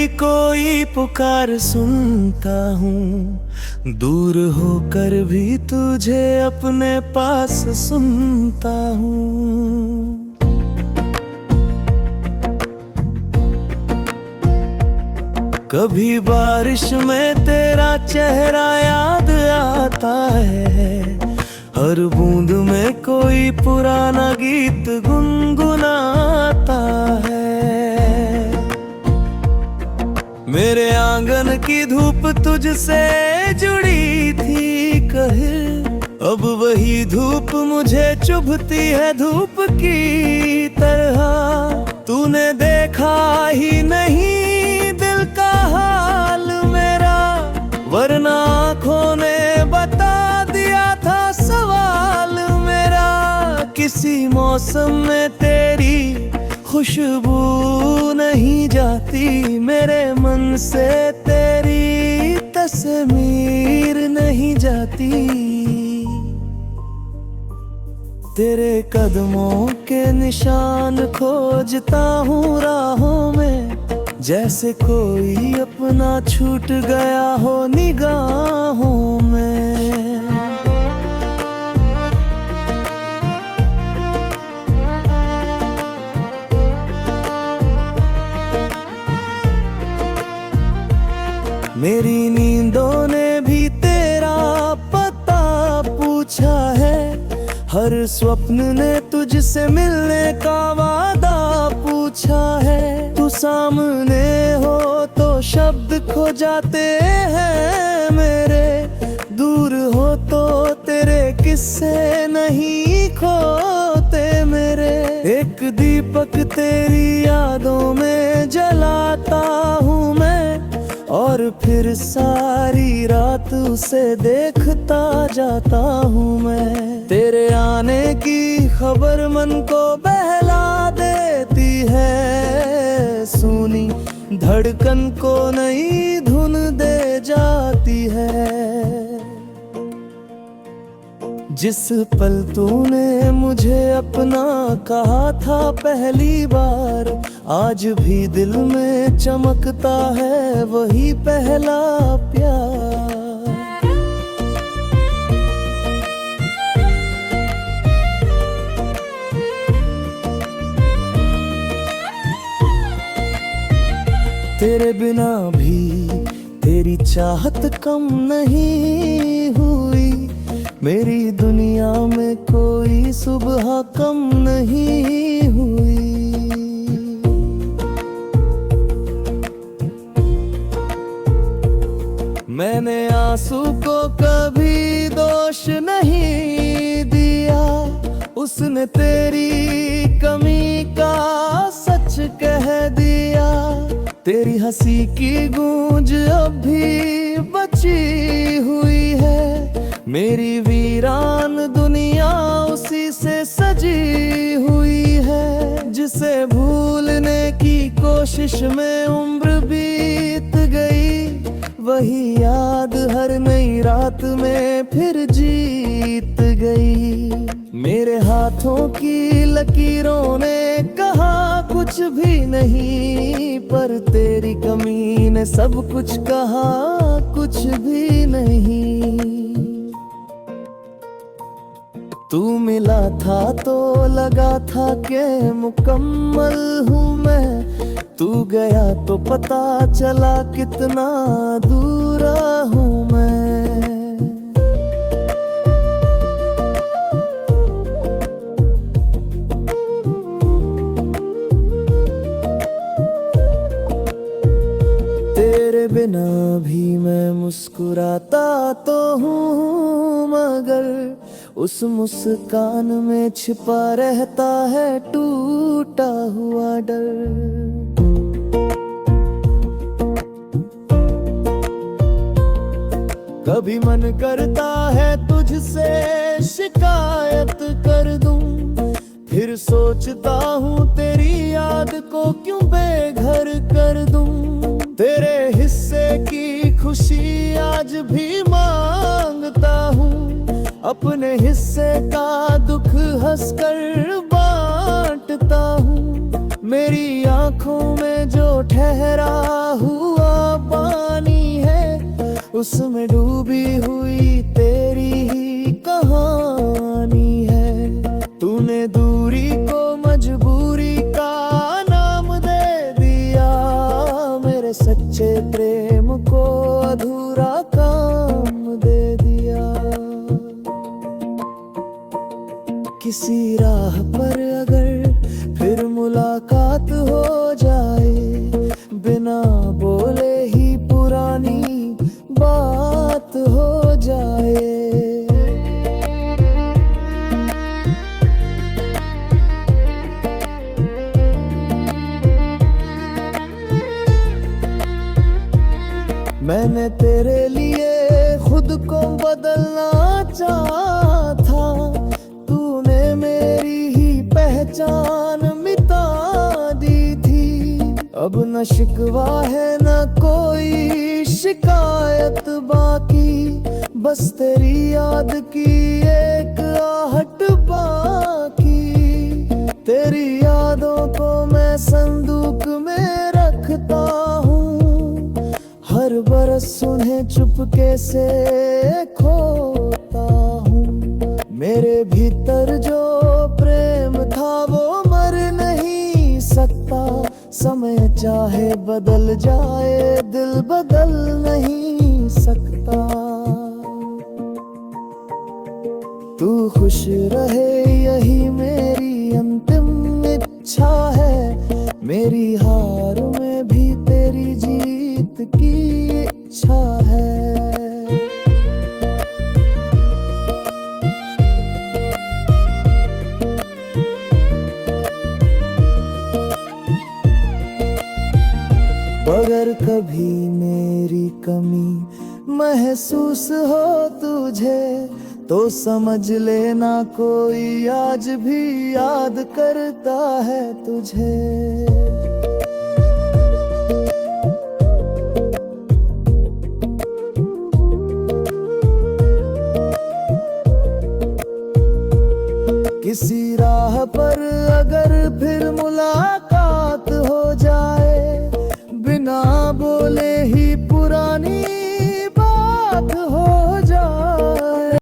मेरी कोई पुकार सुनता हूँ, दूर होकर भी तुझे अपने पास सुनता हूँ। कभी बारिश में तेरा चेहरा याद आता है, हर बूंद में कोई पुराना गीत गुनगुनाता है। मेरे आंगन की धूप तुझसे जुड़ी थी कहे, अब वही धूप मुझे चुभती है धूप की तरह। तूने देखा ही नहीं दिल का हाल मेरा, वरना आँखों ने बता दिया था सवाल मेरा। किसी मौसम में तेरी खुशबू नहीं जाती, मेरे मन से तेरी तस्वीर नहीं जाती। तेरे कदमों के निशान खोजता हूँ राहों में, जैसे कोई अपना छूट गया हो निगाहों में। मेरी नींदों ने भी तेरा पता पूछा है, हर स्वप्न ने तुझसे मिलने का वादा पूछा है। तू सामने हो तो शब्द खो जाते हैं मेरे, दूर हो तो तेरे किस्से नहीं खोते मेरे। एक दीपक तेरी यादों में जलाता हूँ मैं, और फिर सारी रात उसे देखता जाता हूँ मैं। तेरे आने की खबर मन को बहला देती है, सुनी धड़कन को नई धुन दे जाती है। जिस पल तूने मुझे अपना कहा था पहली बार, आज भी दिल में चमकता है वही पहला प्यार। तेरे बिना भी तेरी चाहत कम नहीं हुई, मेरी दुनिया में कोई सुबह कम नहीं हुई। मैंने आंसू को कभी दोष नहीं दिया, उसने तेरी कमी का सच कह दिया। तेरी हंसी की गूंज अब भी बची हुई है, मेरी वीरान दुनिया उसी से सजी हुई है। जिसे भूलने की कोशिश में उम्र बीत गई, वही याद हर नई रात में फिर जीत गई। मेरे हाथों की लकीरों ने कहा कुछ भी नहीं, पर तेरी कमी ने सब कुछ कहा कुछ भी नहीं। तू मिला था तो लगा था कि मुकम्मल हूँ मैं, तू गया तो पता चला कितना दूर हूँ मैं। तेरे बिना भी मैं मुस्कुराता तो हूँ, मगर उस मुस्कान में छिपा रहता है टूटा हुआ डर। कभी मन करता है तुझसे शिकायत कर दूं, फिर सोचता हूँ तेरी याद को क्यों बेघर कर दूं। तेरे हिस्से की खुशी आज भी मांगता हूँ, अपने हिस्से का दुख हंसकर बांटता हूँ। मेरी आँखों आँखों में जो ठहरा हुआ पानी है, उसमें डूबी हुई तेरी ही कहानी है। तूने दूरी को मजबूरी का नाम दे दिया, मेरे सच्चे प्रेम को अधूरा काम दे दिया। किसी राह पर अगर फिर मुलाकात हो जाए, बिना बोले ही पुरानी बात हो जाए। मैंने तेरे लिए खुद को बदलना चाहा था, तूने मेरी ही पहचान मिटा दी थी। अब न शिकवा है न कोई शिकायत बाकी, बस तेरी याद की एक आहट बाकी। तेरी यादों को मैं संदूक में रखता हूँ, हर बरस उन्हें चुपके से खोता हूँ। मेरे भीतर जो प्रेम था वो मर नहीं सकता, समय चाहे बदल जाए दिल बदल नहीं सकता। तू खुश रहे यही मेरी अंतिम इच्छा है, मेरी हार में भी तेरी जीत की इच्छा है। अगर कभी मेरी कमी महसूस हो तुझे, तो समझ लेना कोई आज भी याद करता है तुझे। किसी राह पर अगर फिर मुलाकात